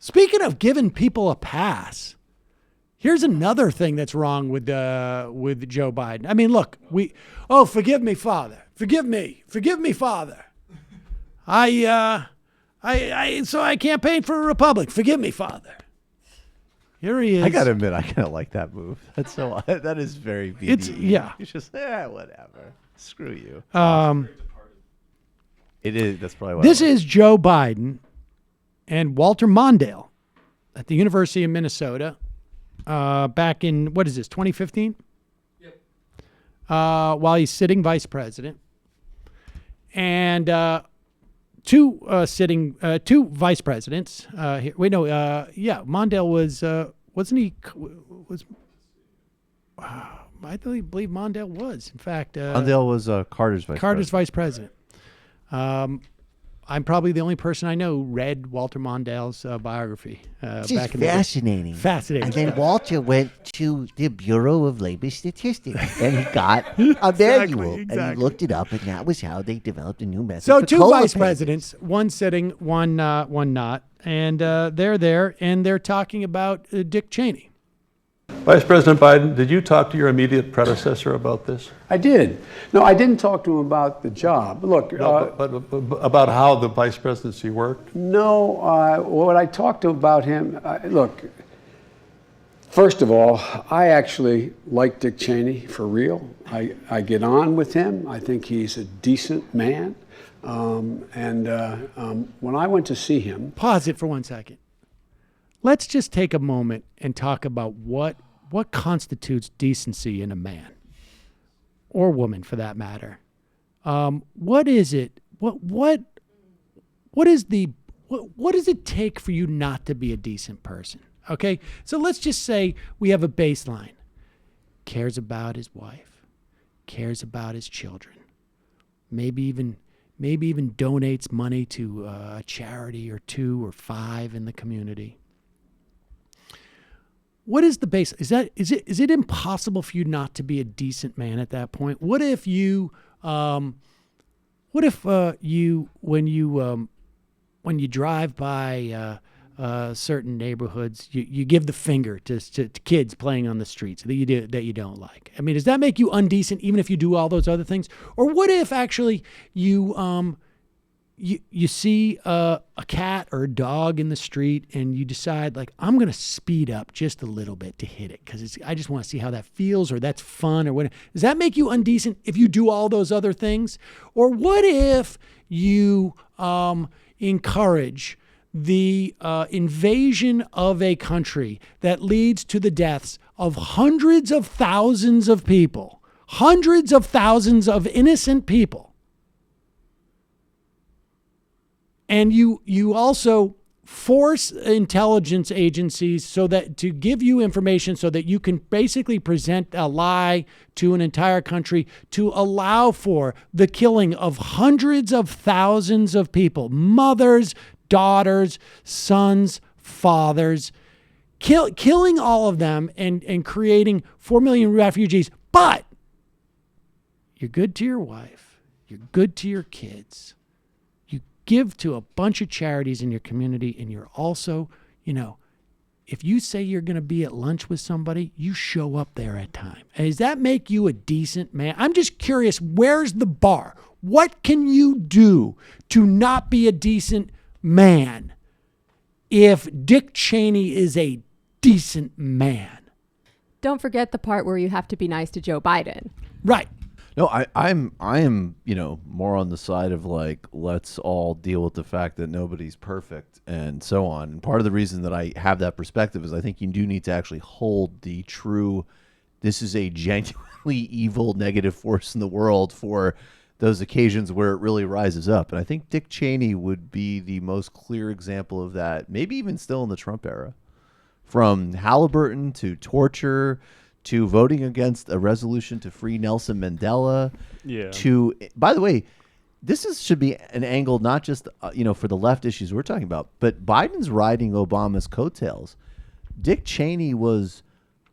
Speaking of giving people a pass, here's another thing that's wrong with Joe Biden. I mean, look, forgive me, Father. Forgive me, Father. So I campaigned for a republic. Forgive me, Father. Here he is. I gotta admit, I kind of like that move. That is very BD. It's just whatever. Screw you. It is. That's probably what this is Joe Biden and Walter Mondale at the University of Minnesota back in, 2015? Yep. While he's sitting vice president. And two vice presidents. Mondale was, wasn't he, I believe Mondale was, in fact. Mondale was Carter's vice president. I'm probably the only person I know who read Walter Mondale's biography. This back is in fascinating. Fascinating. And then Walter went to the Bureau of Labor Statistics, and he got a manual, and he looked it up, and that was how they developed a new method. So for two cola vice payments. presidents, one sitting, one not, and they're there, and they're talking about Dick Cheney. Vice President Biden, did you talk to your immediate predecessor about this? I did. No, I didn't talk to him about the job. Look, But about how the vice presidency worked? no, what I talked to about him, look, first of all, I actually like Dick Cheney for real. I get on with him. I think he's a decent man. When I went to see him, Pause it for 1 second. Let's just take a moment and talk about what constitutes decency in a man or woman, for that matter. What is it? What does it take for you not to be a decent person? Okay, so let's just say we have a baseline. Cares about his wife, cares about his children, maybe even donates money to a charity or 2 or 5 in the community. What is the base? Is it impossible for you not to be a decent man at that point? What if when you drive by certain neighborhoods, you give the finger to kids playing on the streets that you don't like? I mean, does that make you undecent even if you do all those other things? Or what if actually you see a cat or a dog in the street and you decide, like, I'm going to speed up just a little bit to hit it because I just want to see how that feels, or that's fun, or what? Does that make you undecent if you do all those other things? Or what if you encourage the invasion of a country that leads to the deaths of hundreds of thousands of people, hundreds of thousands of innocent people? And you also force intelligence agencies to give you information so that you can basically present a lie to an entire country to allow for the killing of hundreds of thousands of people, mothers, daughters, sons, fathers, killing all of them and creating 4 million refugees. But you're good to your wife. You're good to your kids. Give to a bunch of charities in your community, and you're also, if you say you're going to be at lunch with somebody, you show up there at time. And does that make you a decent man? I'm just curious, where's the bar? What can you do to not be a decent man if Dick Cheney is a decent man? Don't forget the part where you have to be nice to Joe Biden. Right. No, I am more on the side of, like, let's all deal with the fact that nobody's perfect and so on. And part of the reason that I have that perspective is I think you do need to actually hold the true, this is a genuinely evil negative force in the world for those occasions where it really rises up. And I think Dick Cheney would be the most clear example of that, maybe even still in the Trump era. From Halliburton to torture to voting against a resolution to free Nelson Mandela, to, by the way, should be an angle not just for the left issues we're talking about, but Biden's riding Obama's coattails. Dick Cheney was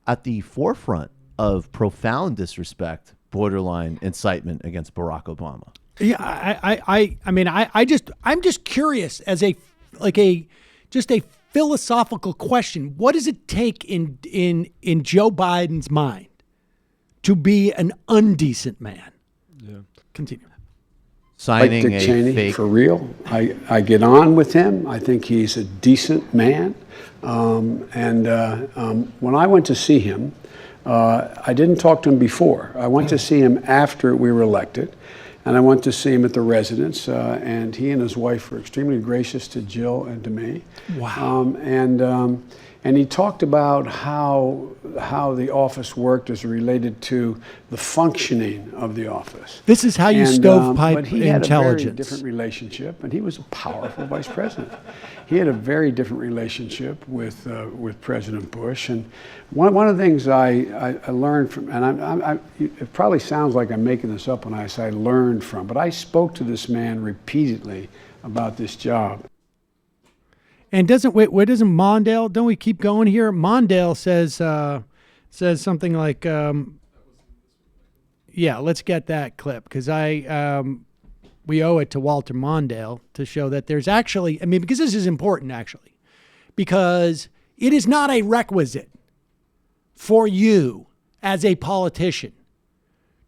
at the forefront of profound disrespect, borderline incitement against Barack Obama. Yeah, I'm just curious as a philosophical question. What does it take in Joe Biden's mind to be an undecent man? Yeah. Continue. Signing like Dick a Cheney, fake. for real. I get on with him. I think he's a decent man. When I went to see him, I didn't talk to him before. I went to see him after we were elected, and I went to see him at the residence. And he and his wife were extremely gracious to Jill and to me. Wow. And he talked about how the office worked as related to the functioning of the office. This is how you stovepipe but he had intelligence. a very different relationship, and he was a powerful vice president. He had a very different relationship with President Bush. And one of the things I learned from, and it probably sounds like I'm making this up when I say I learned from, but I spoke to this man repeatedly about this job. And where doesn't Mondal? Don't we keep going here? Mondal says something like, yeah, let's get that clip because we owe it to Walter Mondale to show that there's actually, because this is important actually, because it is not a requisite for you as a politician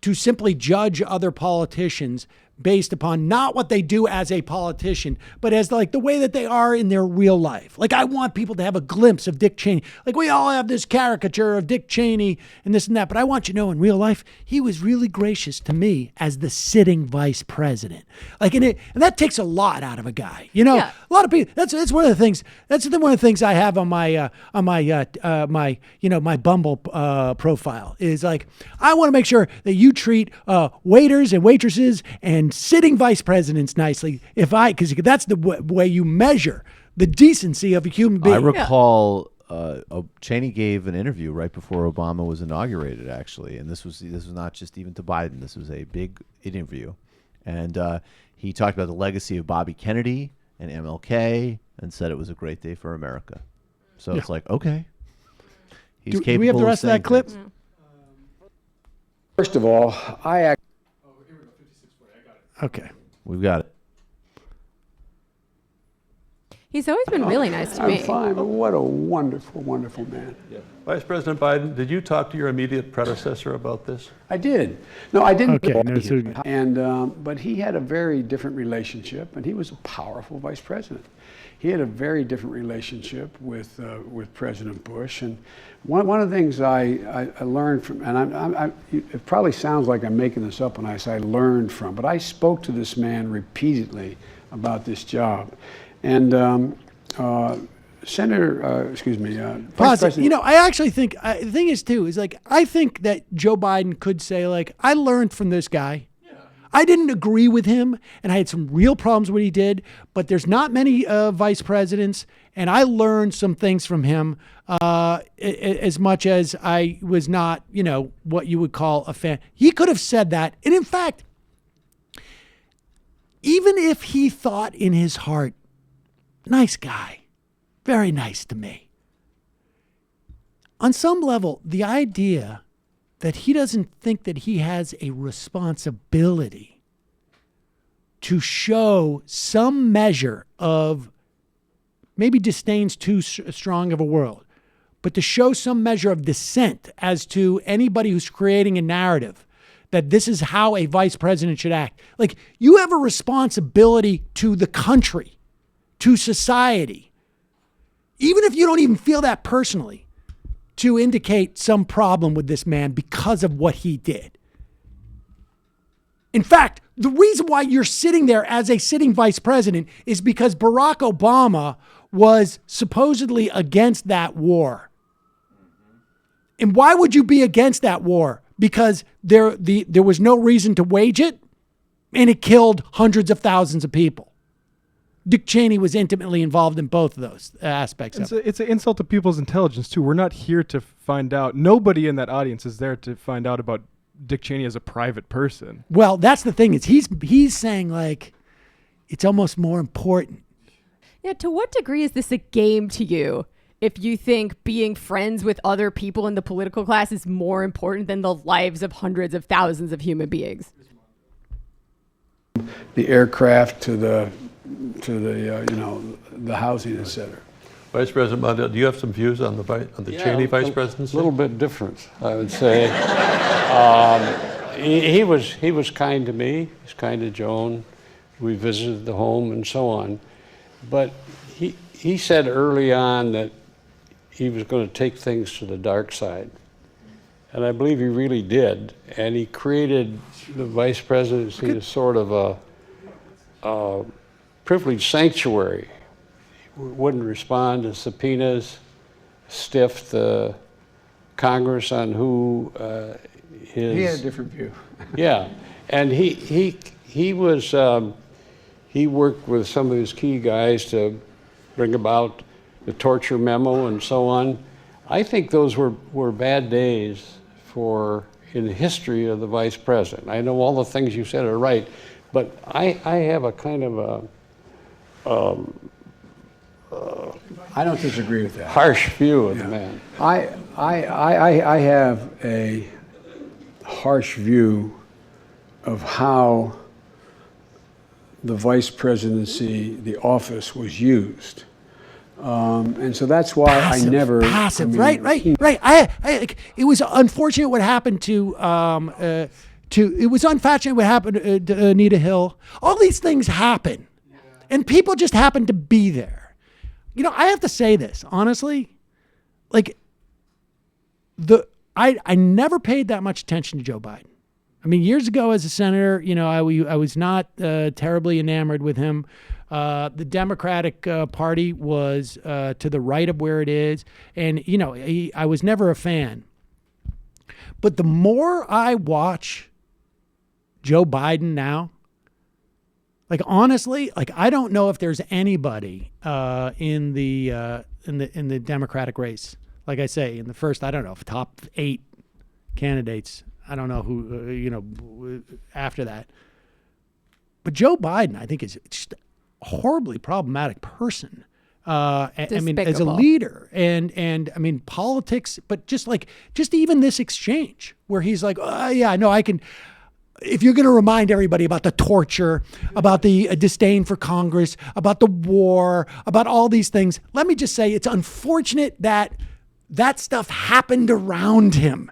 to simply judge other politicians based upon not what they do as a politician, but as like the way that they are in their real life. Like I want people to have a glimpse of Dick Cheney. Like we all have this caricature of Dick Cheney and this and that, but I want you to know in real life, he was really gracious to me as the sitting vice president. Like, and that takes a lot out of a guy. You know, Yeah. a lot of people, that's one of the things, one of the things I have on my Bumble profile is like, I want to make sure that you treat waiters and waitresses and sitting vice presidents nicely, because that's the way you measure the decency of a human being. I recall Cheney gave an interview right before Obama was inaugurated, actually, and this was not just even to Biden. This was a big interview, and he talked about the legacy of Bobby Kennedy and MLK, and said it was a great day for America. So it's like, okay, he's capable. Do we have the rest of that clip? Things. First of all, Okay. We've got it. He's always been really nice to I'm me. fine, but what a wonderful, wonderful man. Vice President Biden, did you talk to your immediate predecessor about this? I did. No, I didn't. Okay, no, so- But he had a very different relationship, and he was a powerful vice president. He had a very different relationship with President Bush. And one of the things I learned from, and it probably sounds like I'm making this up when I say I learned from, but I spoke to this man repeatedly about this job. And Vice President. You know, I actually think the thing is too is like I think that Joe Biden could say like I learned from this guy. I didn't agree with him, and I had some real problems with what he did. But there's not many vice presidents, and I learned some things from him. As much as I was not, what you would call a fan. He could have said that, and in fact, even if he thought in his heart, nice guy, very nice to me. On some level, the idea that he doesn't think that he has a responsibility to show some measure of, maybe disdain's too strong of a word, but to show some measure of dissent as to anybody who's creating a narrative that this is how a vice president should act. Like, you have a responsibility to the country, to society, even if you don't even feel that personally, to indicate some problem with this man because of what he did. In fact, the reason why you're sitting there as a sitting vice president is because Barack Obama was supposedly against that war. And why would you be against that war? Because there was no reason to wage it, and it killed hundreds of thousands of people. Dick Cheney was intimately involved in both of those aspects. It's an insult to people's intelligence, too. We're not here to find out. Nobody in that audience is there to find out about Dick Cheney as a private person. Well, that's the thing. Is he's saying, like, it's almost more important. Yeah, to what degree is this a game to you? If you think being friends with other people in the political class is more important than the lives of hundreds of thousands of human beings. The aircraft to the housing, etc. Vice President Mondale, do you have some views on the Cheney vice presidency? A little bit different, I would say. He was kind to me. He's kind to Joan. We visited the home and so on. But he said early on that he was going to take things to the dark side. And I believe he really did. And he created the vice presidency as sort of a privileged sanctuary. Wouldn't respond to subpoenas, stiffed the Congress on who his... He had a different view. Yeah, and he worked with some of his key guys to bring about the torture memo and so on. I think those were bad days in the history of the vice president. I know all the things you said are right, but I have a kind of I don't disagree with that. harsh view of the man. I have a harsh view of how the vice presidency, the office, was used. And so that's why Passive, I never... Passive, I mean, right. It was unfortunate what happened to it was unfortunate what happened to Anita Hill. All these things happen. And people just happen to be there. You know, I have to say this, honestly. Like, I never paid that much attention to Joe Biden. I mean, years ago as a senator, you know, I was not terribly enamored with him. The Democratic Party was to the right of where it is. And, you know, I was never a fan. But the more I watch Joe Biden now, like, honestly, like, I don't know if there's anybody in the Democratic race. Like I say, in the first, I don't know, top 8 candidates. I don't know who, after that. But Joe Biden, I think, is just a horribly problematic person. I mean, as a leader and I mean, politics, but just even this exchange where he's like, yeah, no, I can. If you're going to remind everybody about the torture, about the disdain for Congress, about the war, about all these things, let me just say it's unfortunate that that stuff happened around him.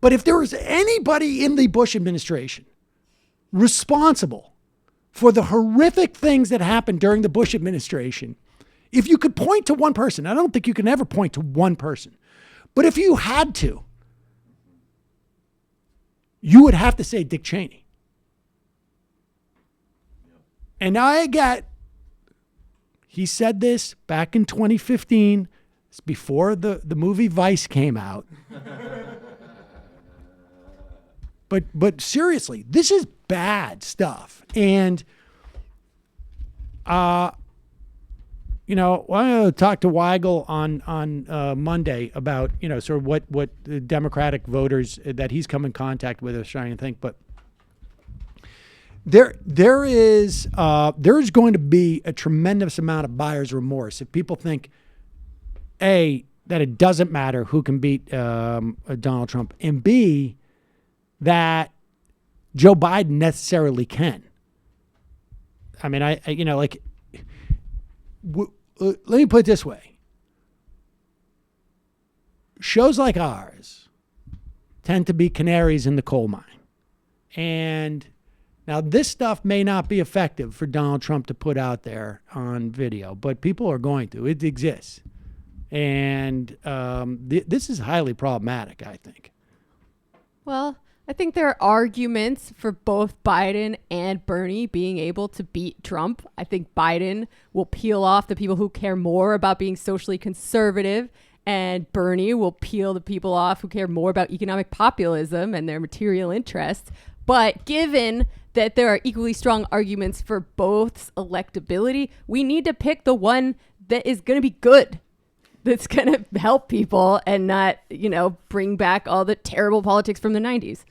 But if there was anybody in the Bush administration responsible for the horrific things that happened during the Bush administration, if you could point to one person, I don't think you can ever point to one person, but if you had to, you would have to say Dick Cheney. And he said this back in 2015, it's before the movie Vice came out. But seriously, this is bad stuff. And, you know, I want to talk to Weigel on Monday about, you know, sort of what the Democratic voters that he's come in contact with are trying to think. But there is going to be a tremendous amount of buyer's remorse if people think, A, that it doesn't matter who can beat Donald Trump, and B, that Joe Biden necessarily can. I mean, let me put it this way. Shows like ours tend to be canaries in the coal mine. And now this stuff may not be effective for Donald Trump to put out there on video, but people are going to. It exists. And this is highly problematic, I think. Well, I think there are arguments for both Biden and Bernie being able to beat Trump. I think Biden will peel off the people who care more about being socially conservative, and Bernie will peel the people off who care more about economic populism and their material interests. But given that there are equally strong arguments for both's electability, we need to pick the one that is going to be good, that's going to help people and not, bring back all the terrible politics from the 90s.